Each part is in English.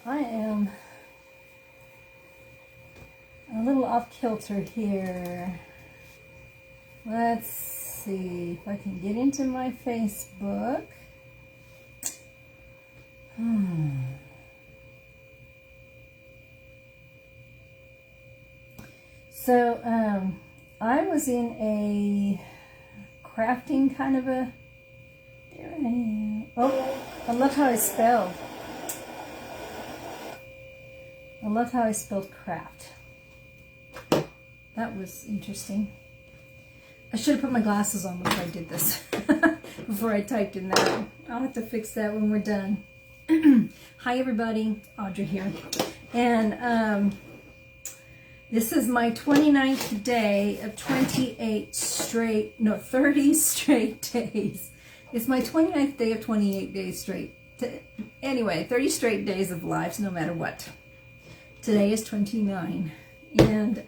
I am a little off kilter here. Let's see if I can get into my Facebook. So, I was in a crafting kind of a, there I am. Oh, I love how I spelled. I love how I spelled craft. That was interesting. I should have put my glasses on before I did this. Before I typed in that. I'll have to fix that when we're done. Hi everybody, Audrey here. And this is my 29th day of 30 straight days. It's my 29th day of 28 days straight. Anyway, 30 straight days of lives, no matter what. Today is 29. And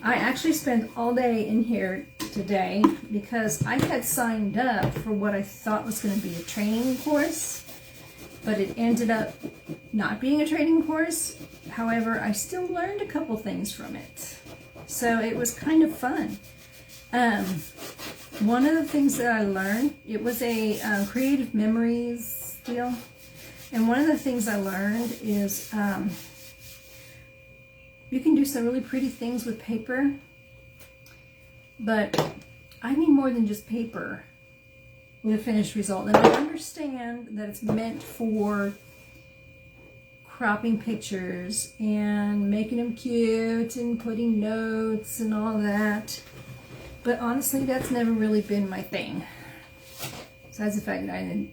I actually spent all day in here today because I had signed up for what I thought was going to be a training course, but it ended up not being a training course. However, I still learned a couple things from it. So it was kind of fun. One of the things that I learned, it was a creative memories deal. And one of the things I learned is you can do some really pretty things with paper, but I need more than just paper with a finished result. And I understand that it's meant for cropping pictures and making them cute and putting notes and all that. But honestly, that's never really been my thing. Besides the fact that I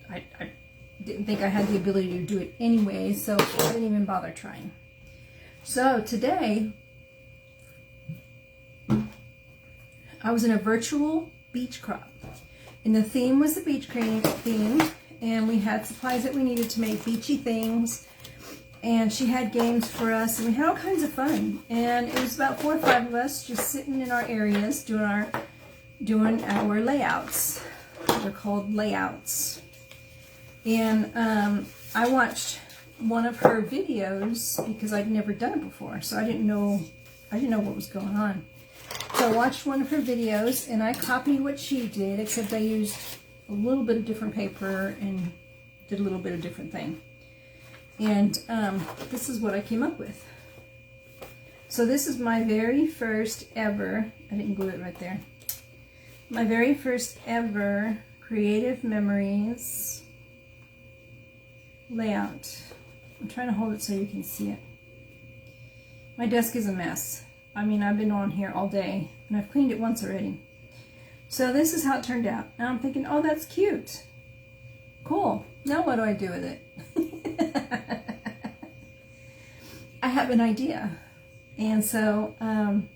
didn't think I had the ability to do it anyway, so I didn't even bother trying. So today, I was in a virtual beach crop. And the theme was the beach theme. And we had supplies that we needed to make beachy things. And she had games for us. And we had all kinds of fun. And it was about 4 or 5 of us just sitting in our areas doing our layouts. They're called layouts. And I watched one of her videos because I'd never done it before, so I didn't know what was going on. So I watched one of her videos and I copied what she did, except I used a little bit of different paper and did a little bit of different thing. And this is what I came up with. So this is my very first ever, I didn't glue it right there, my very first ever Creative Memories layout. I'm trying to hold it so you can see it. My desk is a mess. I mean, I've been on here all day, and I've cleaned it once already. So this is how it turned out. Now I'm thinking, oh, that's cute. Cool. Now what do I do with it? I have an idea. And so I'm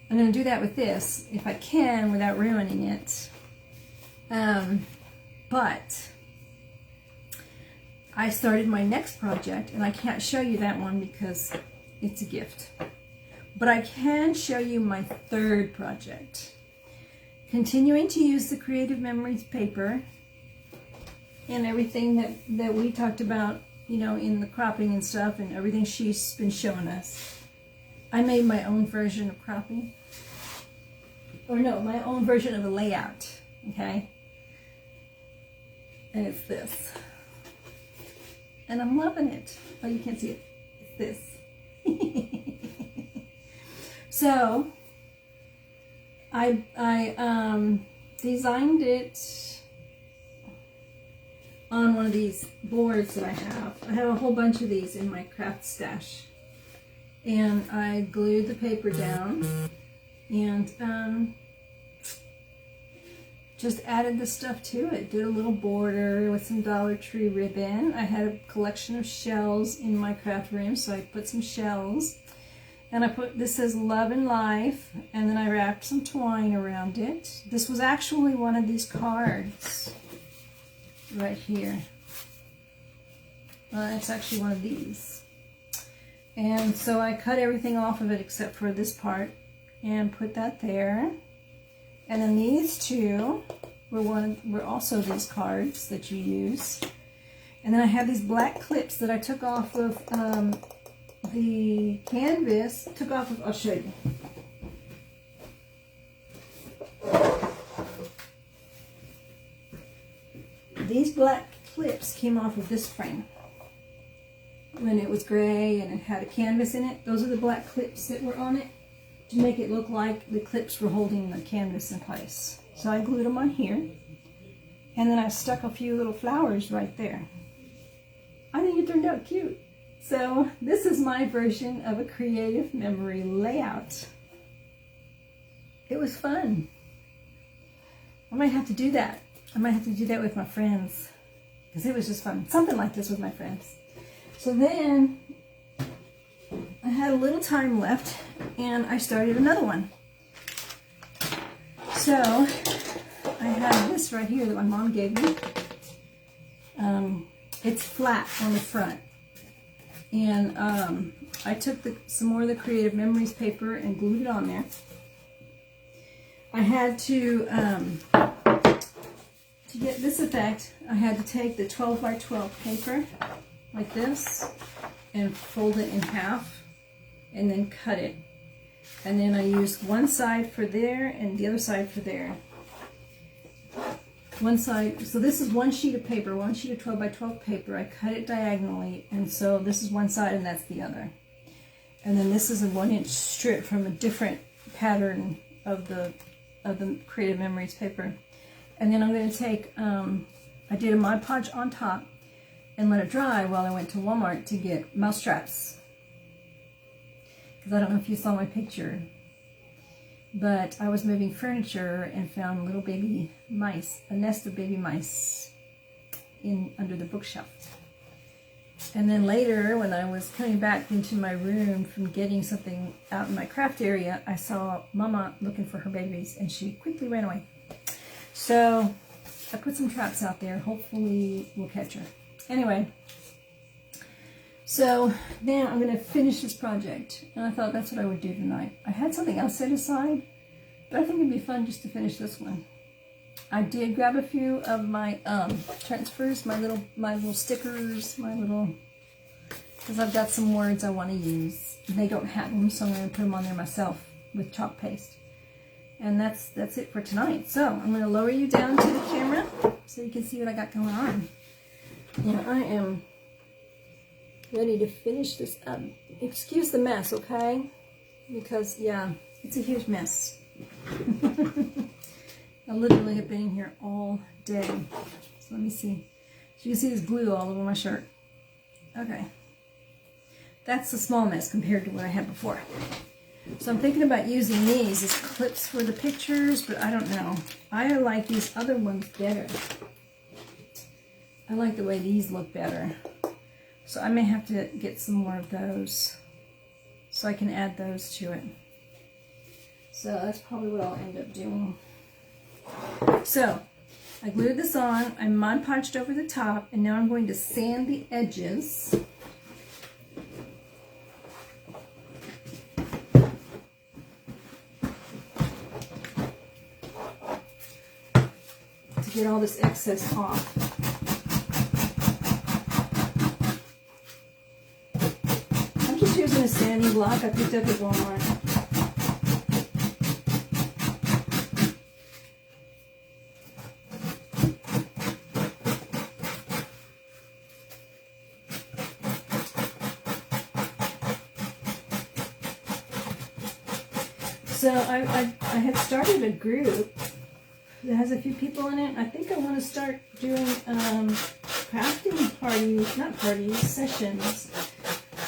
going to do that with this, if I can, without ruining it. But I started my next project, and I can't show you that one because it's a gift. But I can show you my third project. Continuing to use the Creative Memories paper and everything that we talked about, you know, in the cropping and stuff and everything she's been showing us. I made my own version of cropping. Or no, my own version of a layout, okay? And it's this. And I'm loving it. Oh, you can't see it. It's this. So, I designed it on one of these boards that I have. I have a whole bunch of these in my craft stash. And I glued the paper down and just added the stuff to it. Did a little border with some Dollar Tree ribbon. I had a collection of shells in my craft room, so I put some shells. And I put, this says Love and Life, and then I wrapped some twine around it. This was actually one of these cards right here. It's actually one of these. And so I cut everything off of it except for this part. and put that there. And then these two were also these cards that you use. And then I have these black clips that I took off of the canvas. I'll show you. These black clips came off of this frame when it was gray and it had a canvas in it. Those are the black clips that were on it to make it look like the clips were holding the canvas in place. So I glued them on here, and then I stuck a few little flowers right there. I think it turned out cute. So this is my version of a creative memory layout. It was fun. I might have to do that. I might have to do that with my friends, because it was just fun. Something like this with my friends. So then I had a little time left and I started another one. So I have this right here that my mom gave me. It's flat on the front. And I took some more of the Creative Memories paper and glued it on there. I had to get this effect, I had to take the 12 by 12 paper like this and fold it in half and then cut it. And then I used one side for there and the other side for there. One side, so this is one sheet of paper, one sheet of 12 by 12 paper. I cut it diagonally, and so this is one side and that's the other. And then this is a 1-inch strip from a different pattern of the Creative Memories paper. And then I'm going to take, I did a Mod Podge on top and let it dry while I went to Walmart to get mouse traps. Because I don't know if you saw my picture, but I was moving furniture and found little baby mice, a nest of baby mice under the bookshelf. And then later, when I was coming back into my room from getting something out in my craft area, I saw Mama looking for her babies and she quickly ran away. So I put some traps out there. Hopefully we'll catch her. Anyway, so now I'm going to finish this project. And I thought that's what I would do tonight. I had something else set aside, but I think it'd be fun just to finish this one. I did grab a few of my transfers, my little stickers, because I've got some words I want to use. They don't have them, so I'm going to put them on there myself with chalk paste. And that's it for tonight. So I'm going to lower you down to the camera so you can see what I got going on. And I am ready to finish this up. Excuse the mess, okay? Because, yeah, it's a huge mess. I literally have been in here all day. So let me see. So you can see there's glue all over my shirt. Okay. That's a small mess compared to what I had before. So I'm thinking about using these as clips for the pictures, but I don't know. I like these other ones better. I like the way these look better. So I may have to get some more of those so I can add those to it. So that's probably what I'll end up doing. So I glued this on, I Mod Podged over the top, and now I'm going to sand the edges. To get all this excess off. I'm just using a sanding block I picked up at Walmart. So I had started a group that has a few people in it. I think I want to start doing crafting parties, not parties, sessions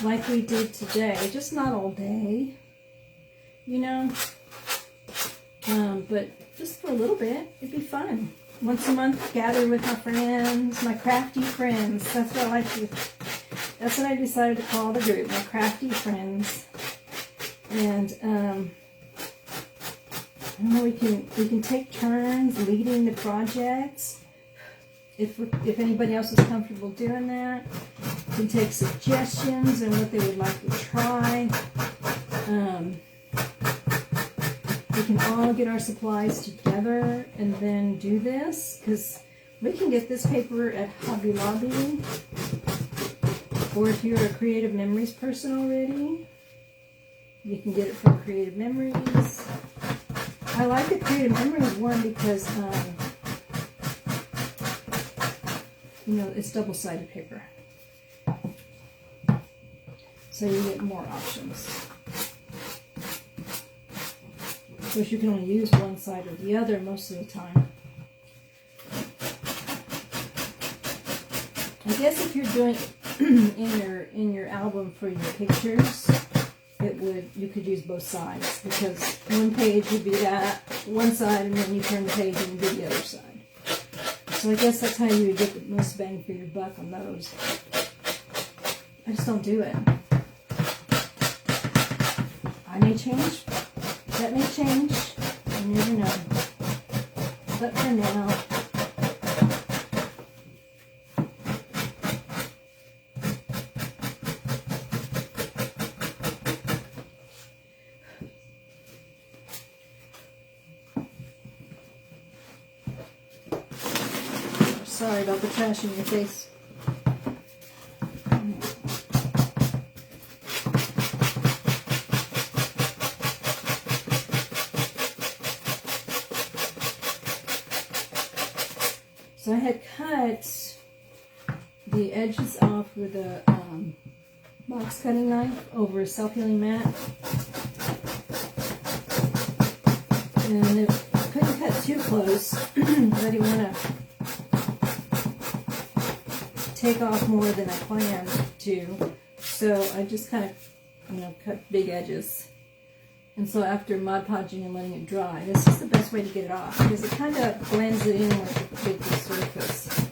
like we did today. Just not all day, you know, but just for a little bit. It'd be fun. Once a month, gather with my friends, my crafty friends. That's what I like to. That's what I decided to call the group, my crafty friends. And we can take turns leading the projects. If anybody else is comfortable doing that, we can take suggestions and what they would like to try. can all get our supplies together and then do this, because we can get this paper at Hobby Lobby, or if you're a Creative Memories person already, you can get it from Creative Memories. I like the Creative Memories one because, you know, it's double-sided paper. So you get more options. Of course, you can only use one side or the other most of the time. I guess if you're doing in your album for your pictures, you could use both sides, because one page would be that one side, and then you turn the page and it'd be the other side. So I guess that's how you would get the most bang for your buck on those. I just don't do it. I may change. That may change. You never know. But for now, sorry about the trash in your face. So I had cut the edges off with a box cutting knife over a self-healing mat. And I couldn't cut too close, because I didn't want to take off more than I planned to. So I just kind of, you know, cut big edges. And so after Mod Podging and letting it dry, this is the best way to get it off, because it kind of blends it in with the surface.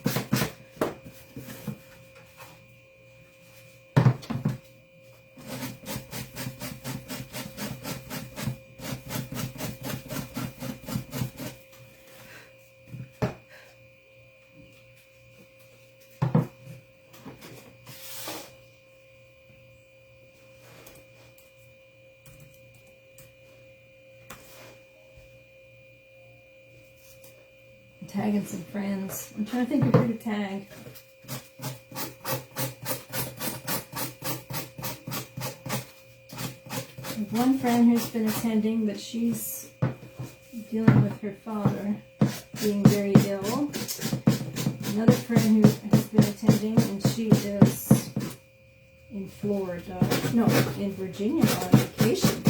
Tagging some friends. I'm trying to think of who to tag. I have one friend who's been attending, but she's dealing with her father being very ill. Another friend who has been attending, and she is in Florida. No, in Virginia on vacation.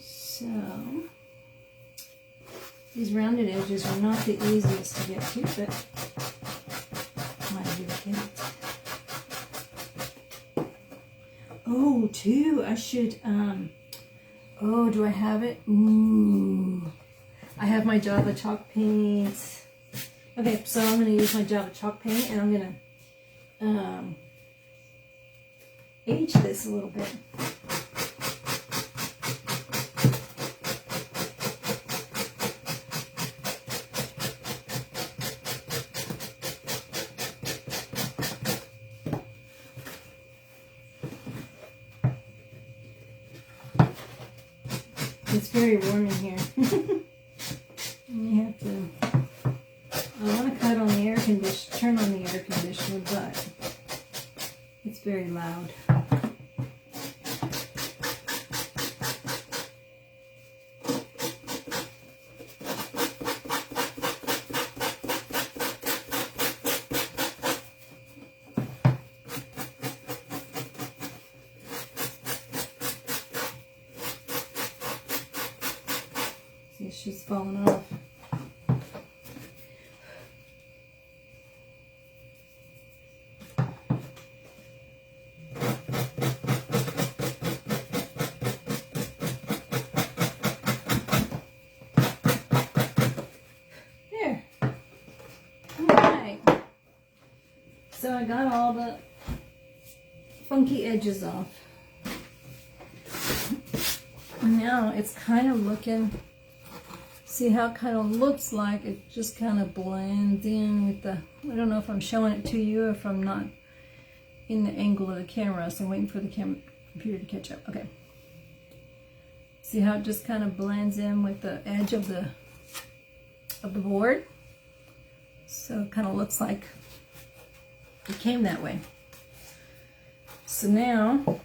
So, these rounded edges are not the easiest to get to, but might do it. Oh, too, I should, oh, do I have it? Ooh, I have my Java chalk paint. Okay, so I'm going to use my Java chalk paint, and I'm going to age this a little bit. It's very warm in here. You have to, I want to cut on the air conditioner, turn on the air conditioner, but it's very loud. It's just falling off. So I got all the funky edges off. Now it's kind of looking, see how it kind of looks like it just kind of blends in with the, I don't know if I'm showing it to you or if I'm not in the angle of the camera, so I'm waiting for the computer to catch up. Okay. See how it just kind of blends in with the edge of the board? So it kind of looks like it came that way. So now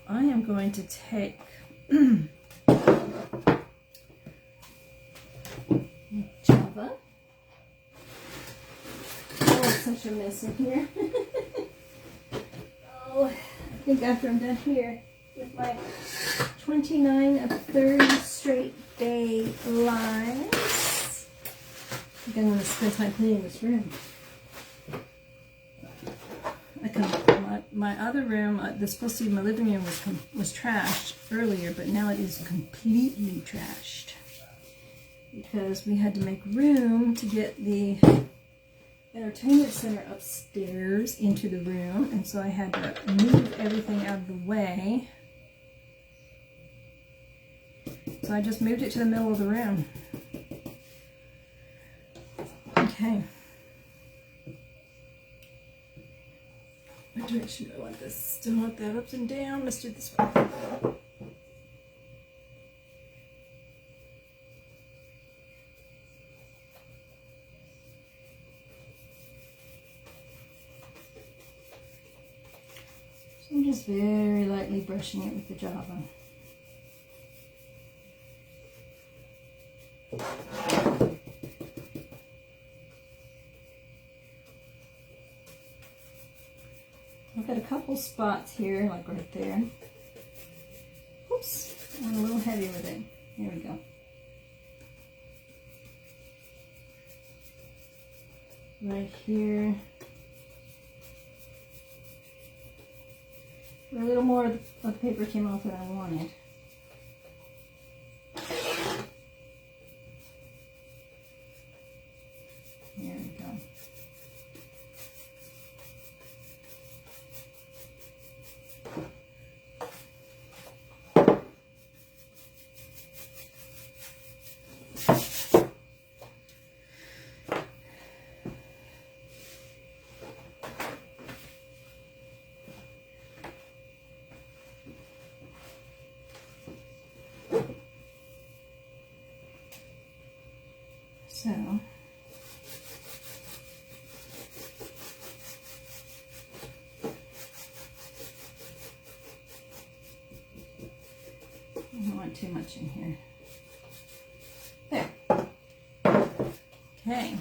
I am going to take Java. Oh, it's such a mess in here. Oh, I think after I'm done here with my 29 of 30 straight day lines, I think I'm going to spend time cleaning this room. My other room, this supposed to be my living room, was trashed earlier, but now it is completely trashed because we had to make room to get the entertainment center upstairs into the room, and so I had to move everything out of the way. So I just moved it to the middle of the room. Okay. What direction do I want this? Don't want that up and down. Let's do this one. So I'm just very lightly brushing it with the Java. I've got a couple spots here, like right there. Oops, I'm a little heavy with it. There we go. Right here. A little more of the paper came off than I wanted. There we go. So, I don't want too much in here. There. Okay.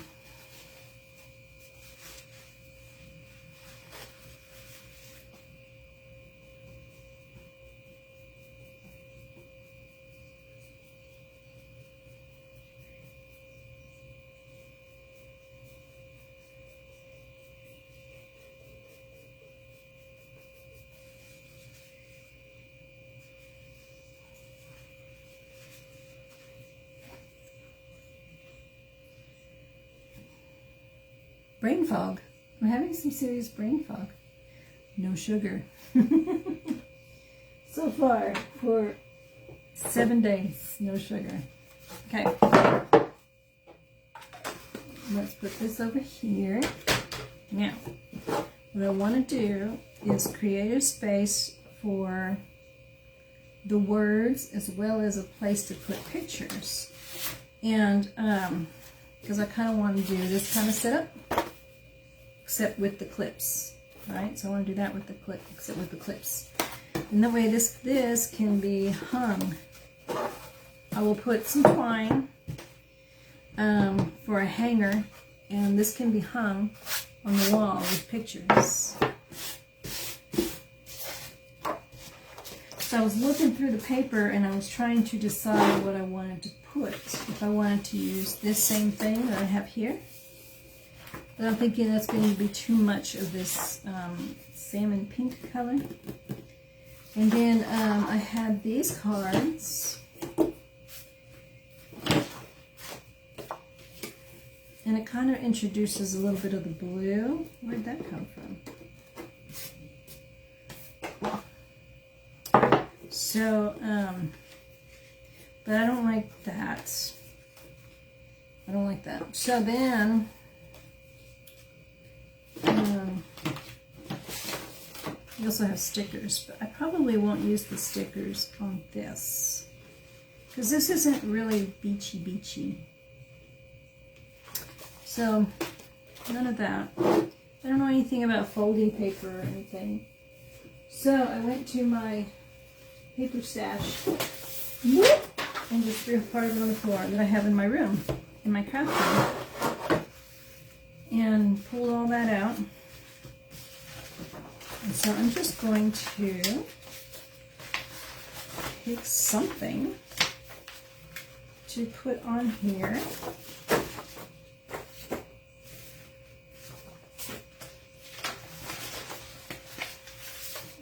Brain fog. I'm having some serious brain fog. No sugar. So far for 7 days, no sugar. Okay. Let's put this over here. Now, what I want to do is create a space for the words as well as a place to put pictures. And because I kind of want to do this kind of setup, except with the clips, right? So I want to do that with the clip, except with the clips. And that way this can be hung. I will put some twine for a hanger, and this can be hung on the wall with pictures. So I was looking through the paper and I was trying to decide what I wanted to put. If I wanted to use this same thing that I have here. But I'm thinking that's going to be too much of this salmon pink color. And then I had these cards. And it kind of introduces a little bit of the blue. Where'd that come from? So, but I don't like that. I don't like that. So then, you also have stickers, but I probably won't use the stickers on this because this isn't really beachy. So, none of that. I don't know anything about folding paper or anything. So, I went to my paper stash and just threw part of it on the floor that I have in my room, in my craft room. And pulled all that out. And so I'm just going to pick something to put on here.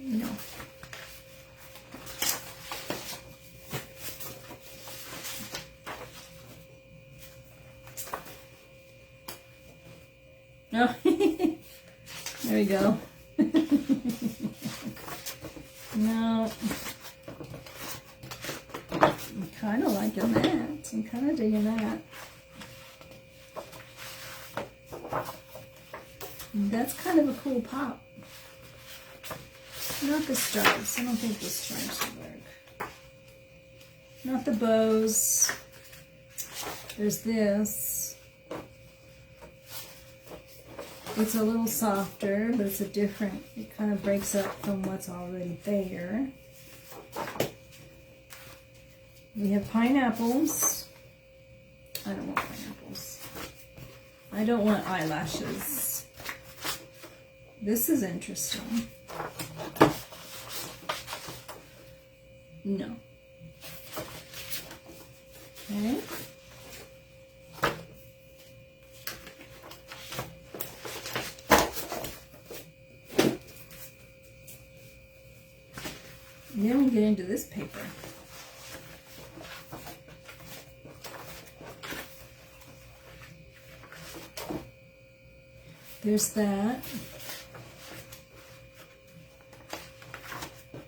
No. No. There we go. No. I'm kind of liking that. I'm kind of digging that. That's kind of a cool pop. Not the stripes. I don't think the stripes will work. Not the bows. There's this. It's a little softer, but it's a different, it kind of breaks up from what's already there. We have pineapples. I don't want pineapples. I don't want eyelashes. This is interesting. No. Okay. Then we get into this paper. There's that.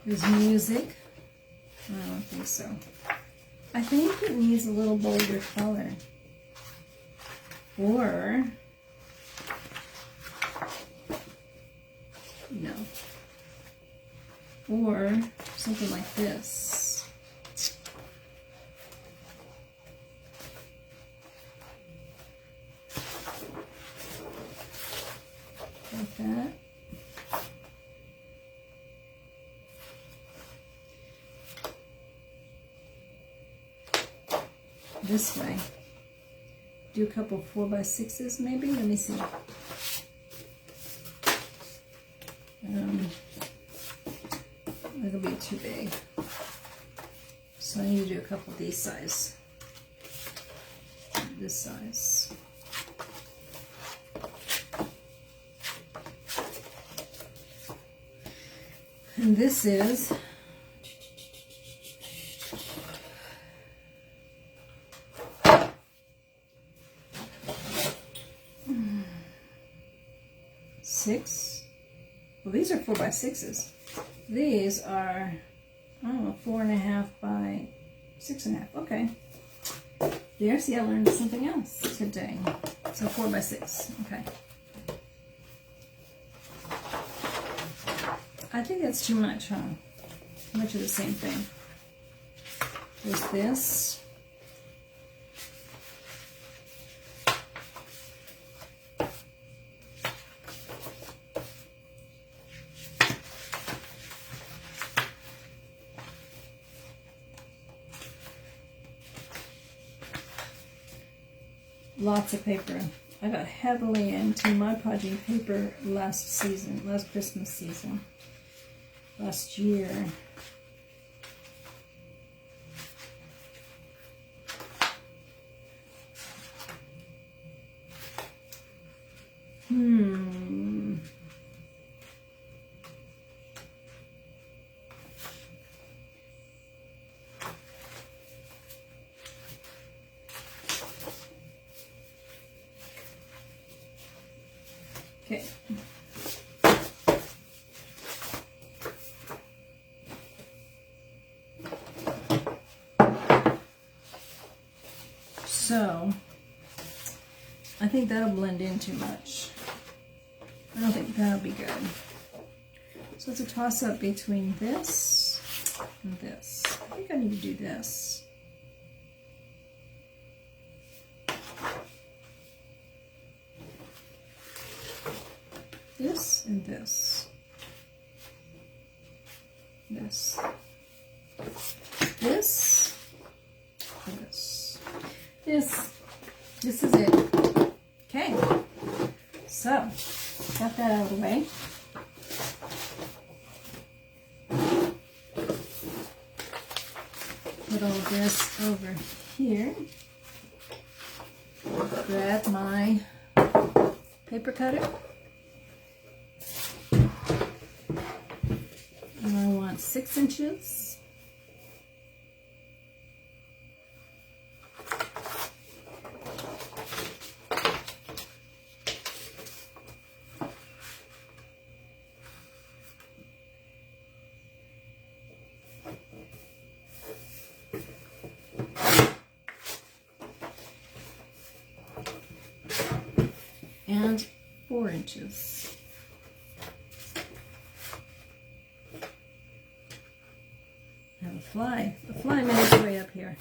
There's music. I don't think so. I think it needs a little bolder color. Or, no. Or something like this. Like that. This way. Do a couple 4x6s maybe. Let me see. That'll be too big. So I need to do a couple of these size. This size. And this is six. Well, these are 4x6s. These are, I don't know, 4.5 by 6.5. Okay. There, see, I learned something else today. So 4x6. Okay. I think that's too much, huh? Too much of the same thing. There's this. Lots of paper. I got heavily into Mod Podging paper last season, last Christmas season, last year. So I think that'll blend in too much. I don't think that'll be good. So it's a toss-up between this and this. I think I need to do this. This and this. This. This. This. This is it. Okay. So, got that out of the way. Put all this over here. Grab my paper cutter. And I want 6 inches. And 4 inches. Now the fly made its way up here.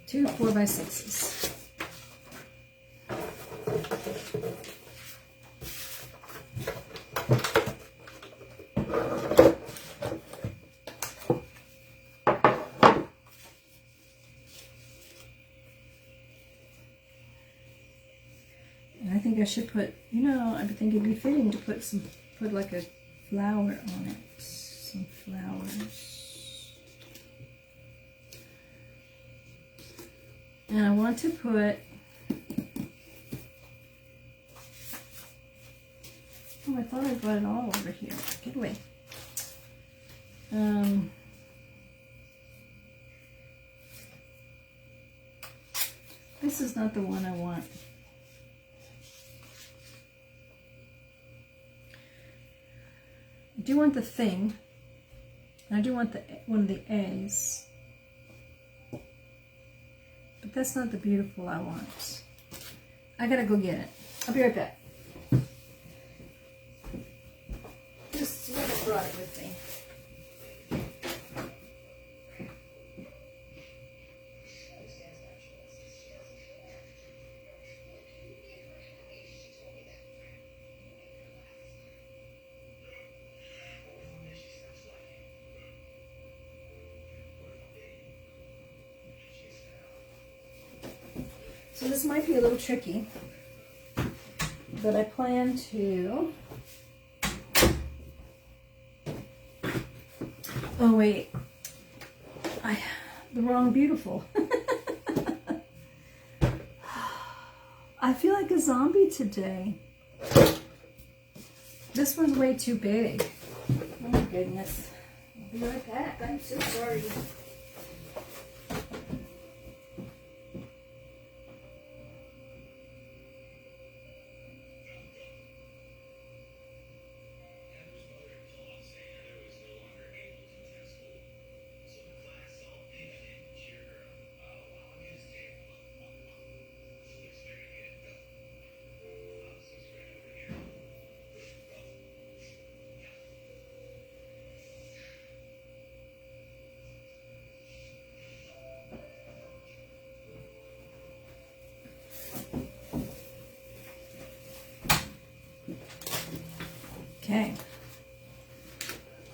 Two 4x6s. I think I should put, I think it'd be fitting to put like a flower on it. Some flowers. And I want to put, I thought I got it all over here. Get away. This is not the one I want. I do want the thing. I do want one of the A's. But that's not the beautiful I want. I gotta go get it. I'll be right back. Just brought it with me. So this might be a little tricky, but I plan to, oh wait, the wrong beautiful. I feel like a zombie today. This one's way too big. Oh my goodness. I'll be right back. I'm so sorry. Okay,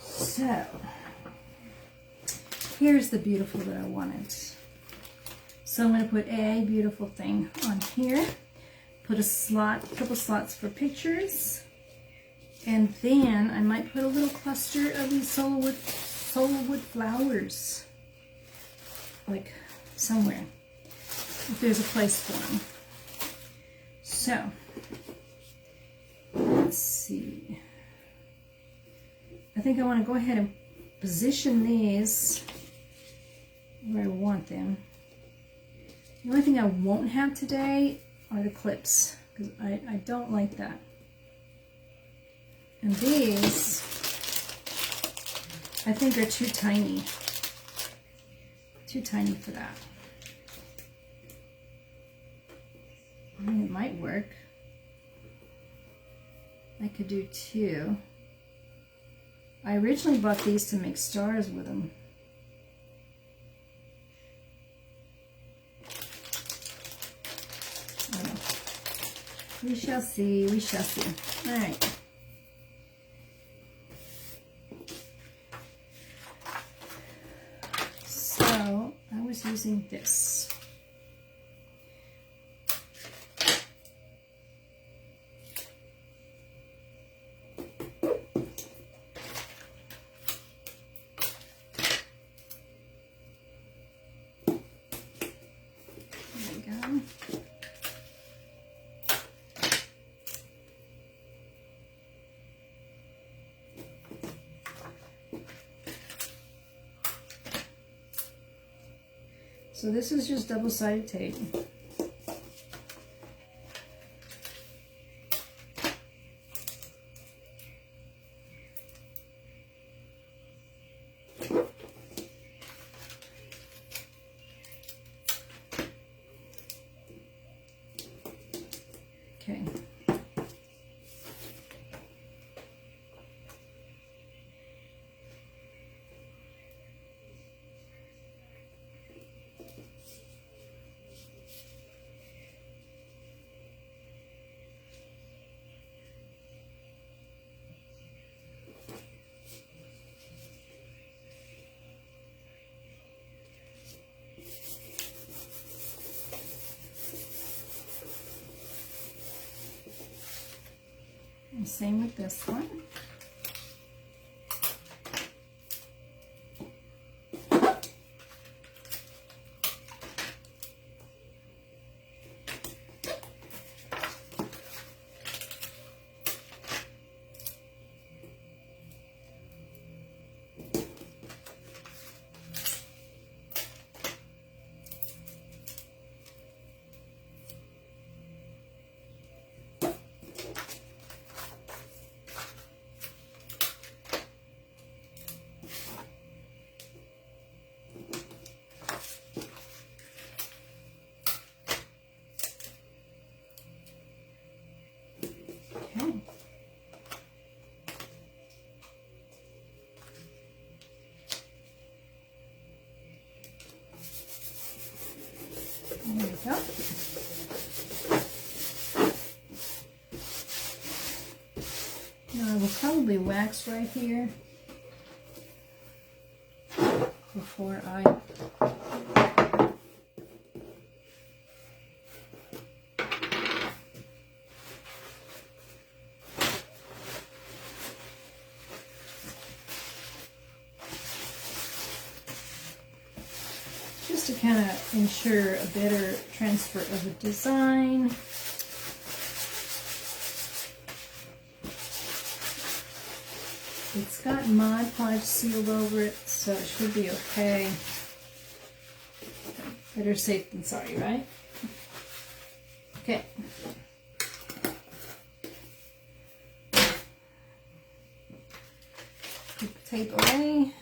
so here's the beautiful that I wanted. So I'm going to put a beautiful thing on here, put a couple slots for pictures, and then I might put a little cluster of these solowood flowers, like somewhere, if there's a place for them. So, let's see. I think I want to go ahead and position these where I want them. The only thing I won't have today are the clips, because I don't like that. And these, I think they're too tiny. Too tiny for that. I mean, it might work. I could do 2. I originally bought these to make stars with them. We shall see, we shall see. All right. So I was using this. There we go. So this is just double-sided tape. Okay. And same with this one. Okay. There we go. Now I will probably wax right here before I just to kind of ensure a better transfer of the design. It's got Mod Podge sealed over it, so it should be okay. Better safe than sorry, right? Okay. Put the tape away.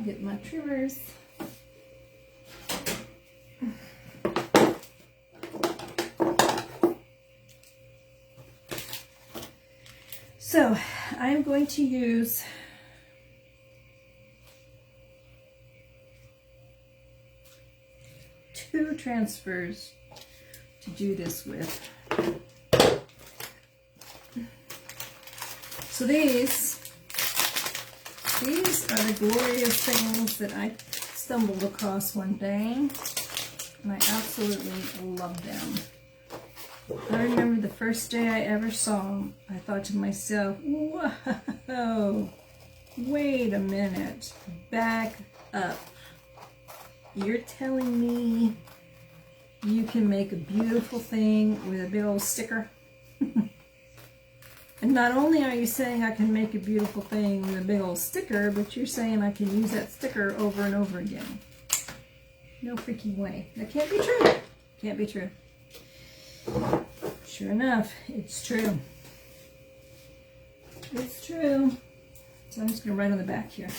Get my trimmers. So I'm going to use two transfers to do this with. So these are the glorious things that I stumbled across one day, and I absolutely love them. I remember the first day I ever saw them, I thought to myself, whoa, wait a minute, back up. You're telling me you can make a beautiful thing with a big old sticker? And not only are you saying I can make a beautiful thing with a big old sticker, but you're saying I can use that sticker over and over again. No freaking way. That can't be true. Can't be true. Sure enough, it's true. It's true. So I'm just going to write on the back here.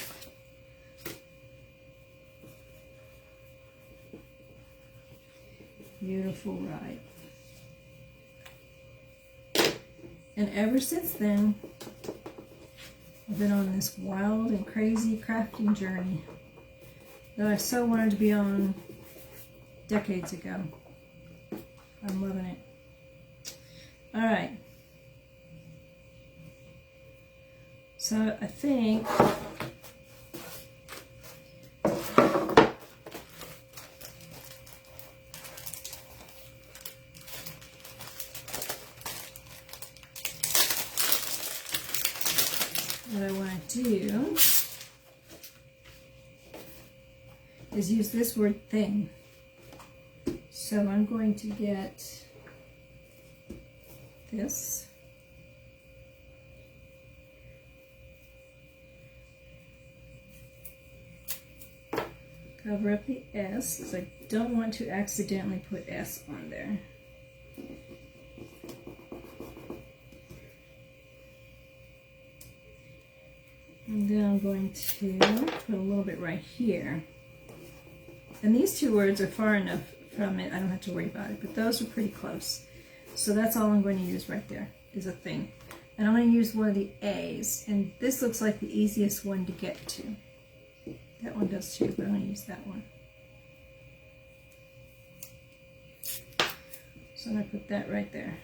Beautiful ride. And ever since then, I've been on this wild and crazy crafting journey that I so wanted to be on decades ago. I'm loving it. All right. So I think what I want to do is use this word thing. So I'm going to get this. Cover up the S because I don't want to accidentally put S on there. And then I'm going to put a little bit right here. And these two words are far enough from it, I don't have to worry about it, but those are pretty close. So that's all I'm going to use right there, is a thing. And I'm going to use one of the A's, and this looks like the easiest one to get to. That one does too, but I'm going to use that one. So I'm going to put that right there.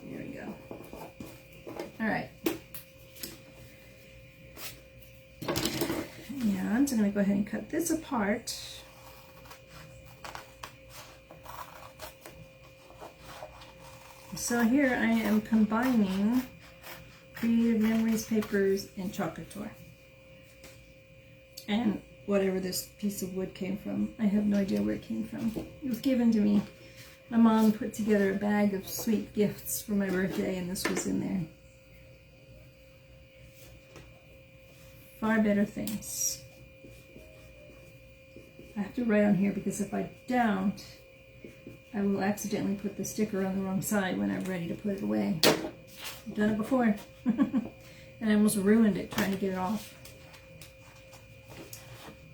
There we go. All right. And I'm going to go ahead and cut this apart. So here I am combining Creative Memories papers and chocolate tour. And whatever this piece of wood came from. I have no idea where it came from. It was given to me. My mom put together a bag of sweet gifts for my birthday, and this was in there. Far better things. I have to write on here because if I don't, I will accidentally put the sticker on the wrong side when I'm ready to put it away. I've done it before. And I almost ruined it trying to get it off.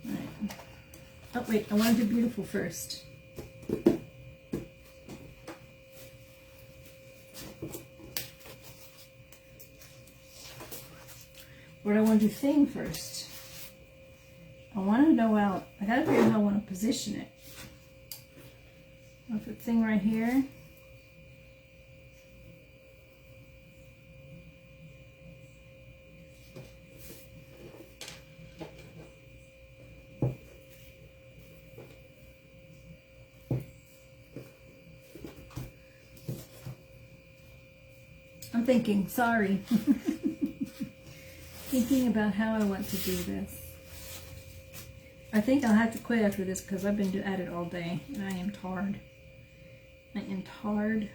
All right. Oh wait, I want to do beautiful first. What I want to do thing first. I want to know out. I gotta figure out how I want to position it. I'll put thing right here. I'm thinking, sorry. Thinking about how I want to do this. I think I'll have to quit after this because I've been at it all day and I am tired. I am tired.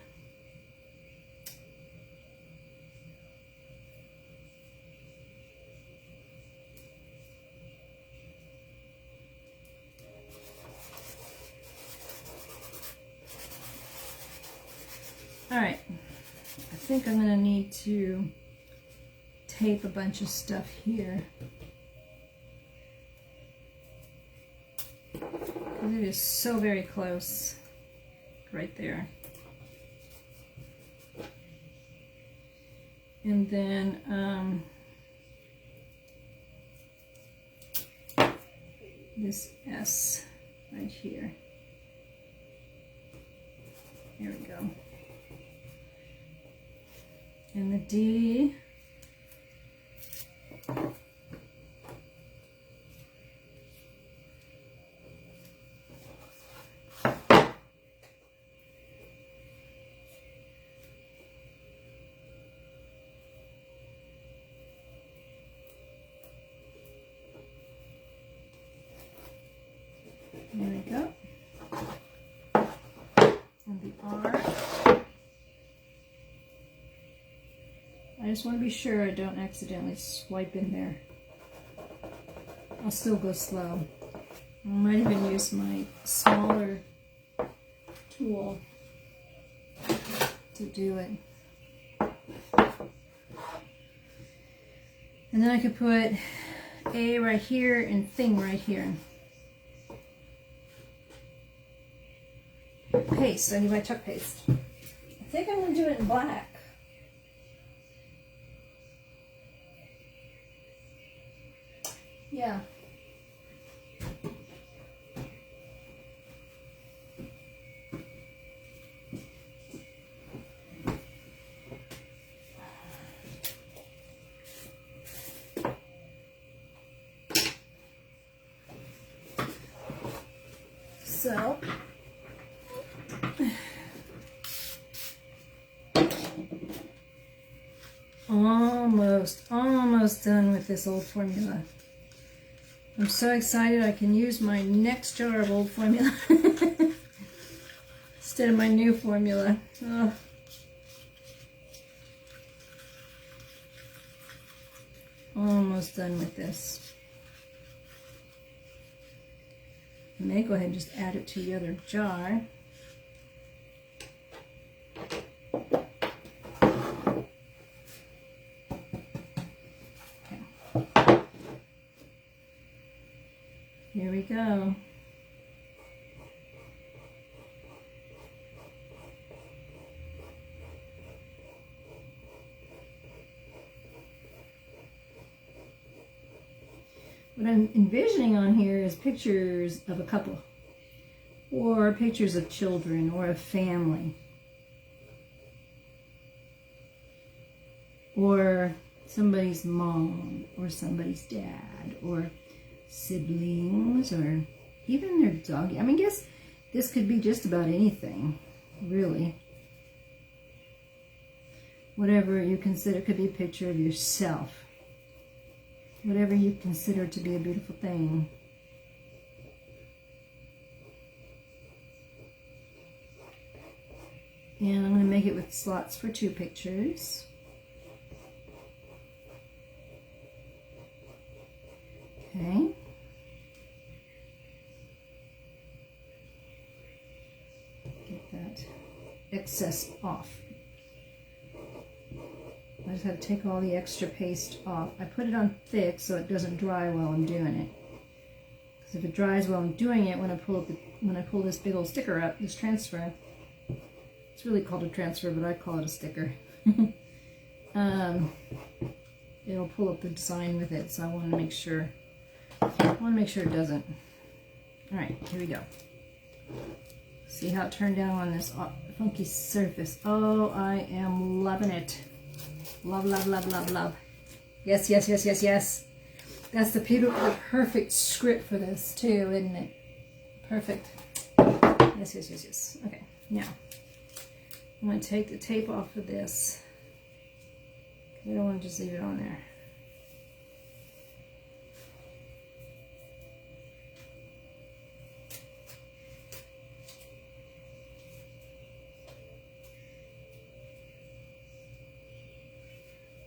All right, I think I'm gonna need to tape a bunch of stuff here. Because it is so very close. Right there. And then this S right here. There we go. And the D. There we go. And the R. I just want to be sure I don't accidentally swipe in there. I'll still go slow. I might even use my smaller tool to do it. And then I could put A right here and thing right here. Paste. I need my Chuck paste. I think I'm going to do it in black. Yeah. So, almost done with this old formula. I'm so excited I can use my next jar of old formula instead of my new formula. Oh. Almost done with this. I may go ahead and just add it to the other jar. Okay. Here we go. What I'm envisioning on here is pictures of a couple, or pictures of children, or a family, or somebody's mom, or somebody's dad, or siblings, or even their dog. I mean, guess this could be just about anything, really. Whatever you consider, could be a picture of yourself. Whatever you consider to be a beautiful thing. And I'm going to make it with slots for 2 pictures. Okay. Get that excess off. I just have to take all the extra paste off. I put it on thick so it doesn't dry while I'm doing it. Because if it dries while I'm doing it, when I pull this big old sticker up, this transfer, it's really called a transfer, but I call it a sticker. It'll pull up the design with it, so I want to make sure. It doesn't. All right, here we go. See how it turned out on this funky surface. Oh, I am loving it. Love, love, love, love, love. Yes, yes, yes, yes, yes. That's the perfect script for this too, isn't it? Perfect. Yes, yes, yes, yes. Okay, now I'm going to take the tape off of this. I don't want to just leave it on there.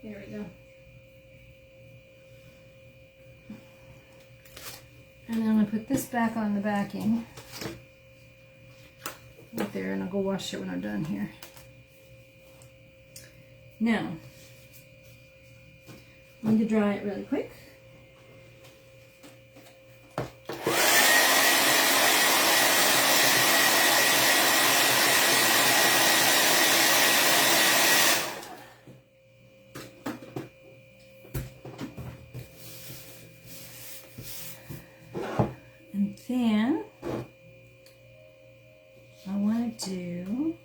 There we go. And then I'm going to put this back on the backing. Right there, and I'll go wash it when I'm done here. Now, I'm going to dry it really quick. And then I want to do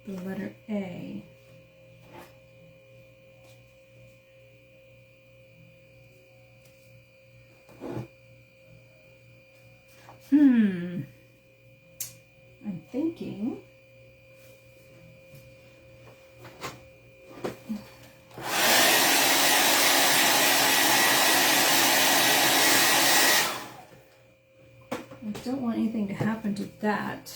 the letter A. I'm thinking I don't want anything to happen to that.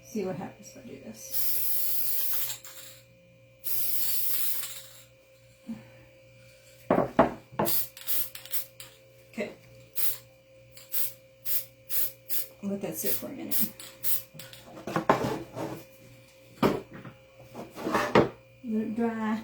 See what happens if I do this. Okay. I'll let that sit for a minute. Let it dry.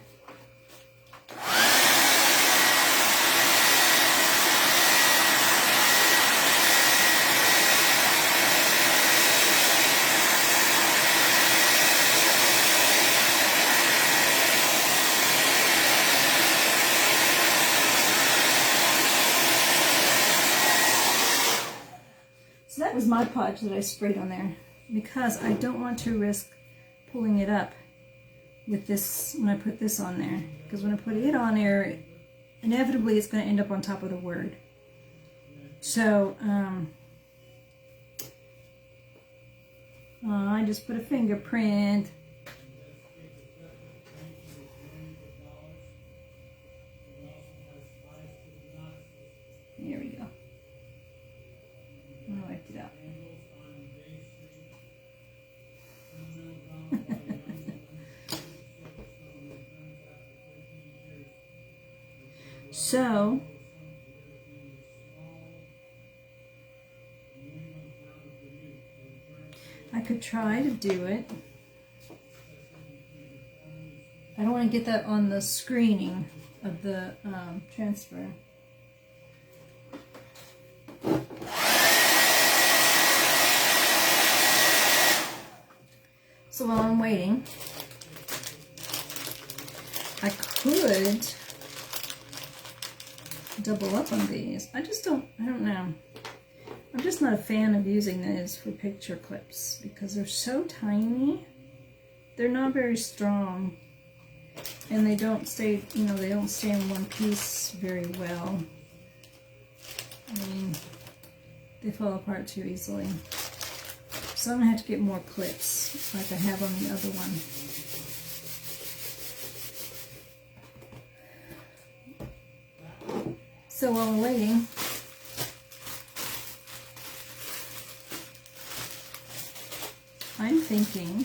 So that was Mod Podge that I sprayed on there because I don't want to risk pulling it up with this when I put this on there, because when I put it on there, inevitably it's going to end up on top of the word. So I just put a fingerprint. There we go. I wiped it out. So I could try to do it. I don't want to get that on the screening of the transfer. So while I'm waiting, I could double up on these. I don't know. I'm just not a fan of using these for picture clips because they're so tiny. They're not very strong. And they don't stay, they don't stay in one piece very well. I mean, they fall apart too easily. So I'm going to have to get more clips like I have on the other one. So while I'm waiting, I'm thinking,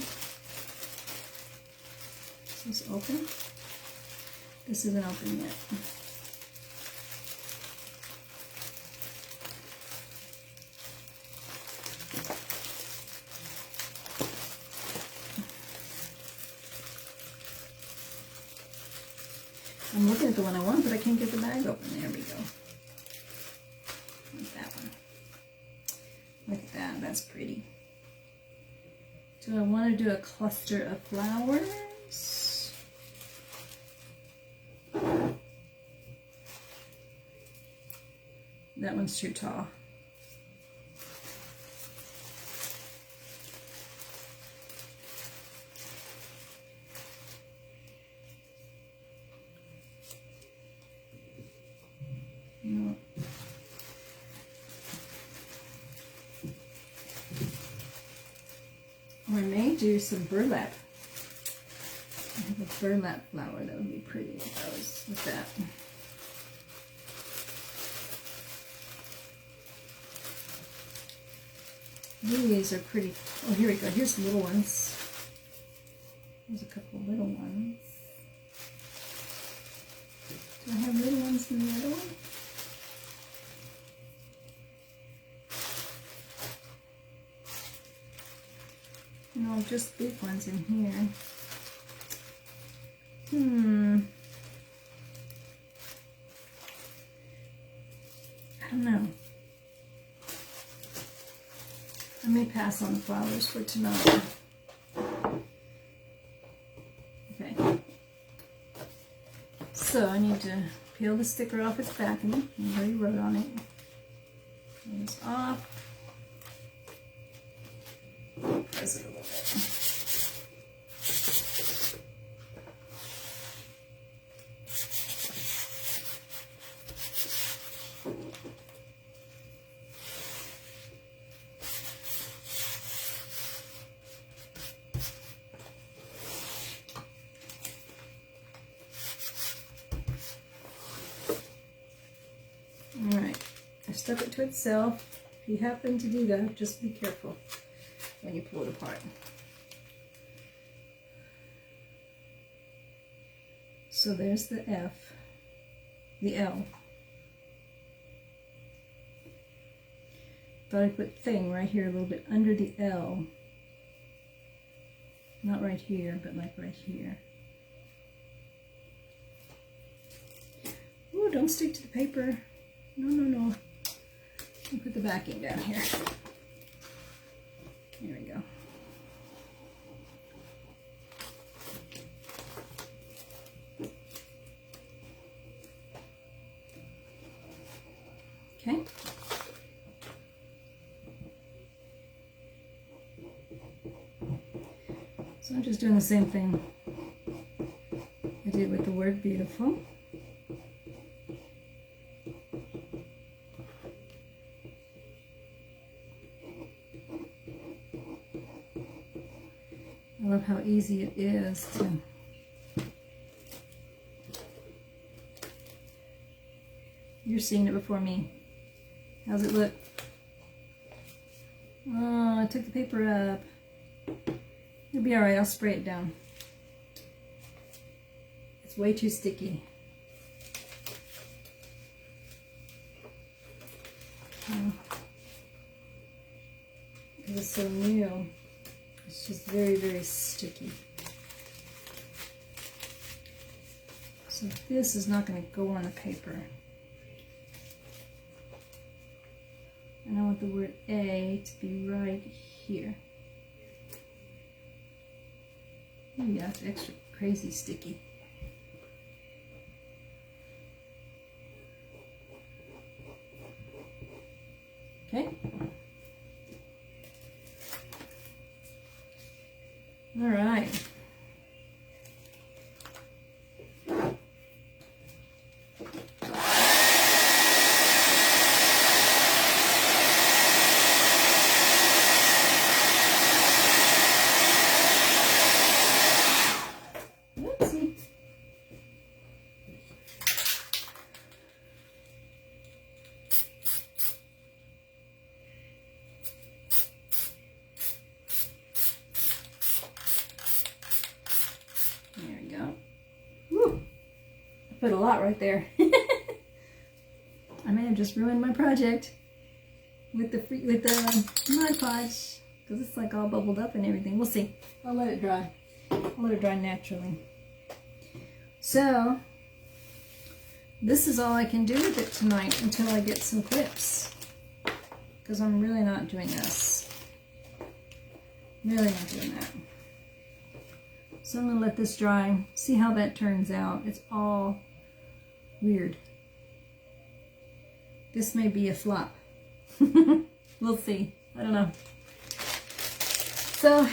is this open? This isn't open yet. I'm looking at the one I want, but I can't get the bag open. There we go. Like that one. Look at that. That's pretty. Do I want to do a cluster of flowers? That one's too tall. No. Or I may do some burlap. I have a burlap flower that would be pretty if I was with that. These are pretty. Oh, here we go. Here's the little ones. There's a couple of little ones. Do I have little ones in the other one? No, just big ones in here. I don't know. I may pass on the flowers for tonight. Okay. So I need to peel the sticker off its backing. I already wrote on it. Peel this off. Press it a little bit. Alright, I stuck it to itself. If you happen to do that, just be careful when you pull it apart. So there's the F, the L. Thought I'd put thing right here a little bit under the L. Not right here, but like right here. Ooh, don't stick to the paper. No, no, no. I'll put the backing down here. There we go. Okay. So I'm just doing the same thing I did with the word beautiful. I love how easy it is to You're seeing it before me. How's it look? Oh, I took the paper up. It'll be alright, I'll spray it down. It's way too sticky. Because it's so new, it's just very, very sticky. So this is not going to go on the paper. And I want the word A to be right here. Oh yeah, it's extra crazy sticky. Okay. All right. There we go. Woo. I put a lot right there. I may have just ruined my project with the Mod Podge because it's like all bubbled up and everything. We'll see. I'll let it dry. I'll let it dry naturally. So this is all I can do with it tonight until I get some clips because I'm really not doing this. Really not doing that. So I'm going to let this dry, see how that turns out. It's all weird. This may be a flop. We'll see. I don't know. So,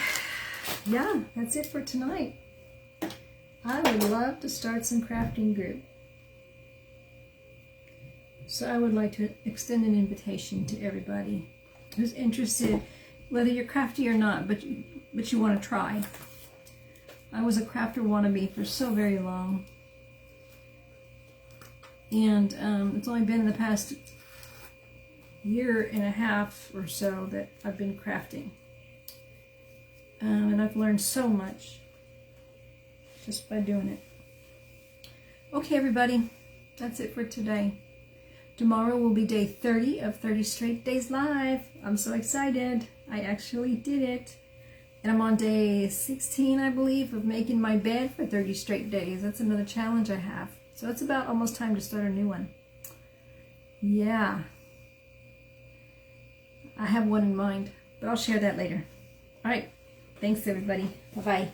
yeah, that's it for tonight. I would love to start some crafting group. So I would like to extend an invitation to everybody who's interested, whether you're crafty or not, but you want to try. I was a crafter wannabe for so very long, and it's only been in the past year and a half or so that I've been crafting, and I've learned so much just by doing it. Okay, everybody, that's it for today. Tomorrow will be day 30 of 30 Straight Days Live. I'm so excited. I actually did it. And I'm on day 16, I believe, of making my bed for 30 straight days. That's another challenge I have. So it's about almost time to start a new one. Yeah. I have one in mind, but I'll share that later. All right. Thanks, everybody. Bye-bye.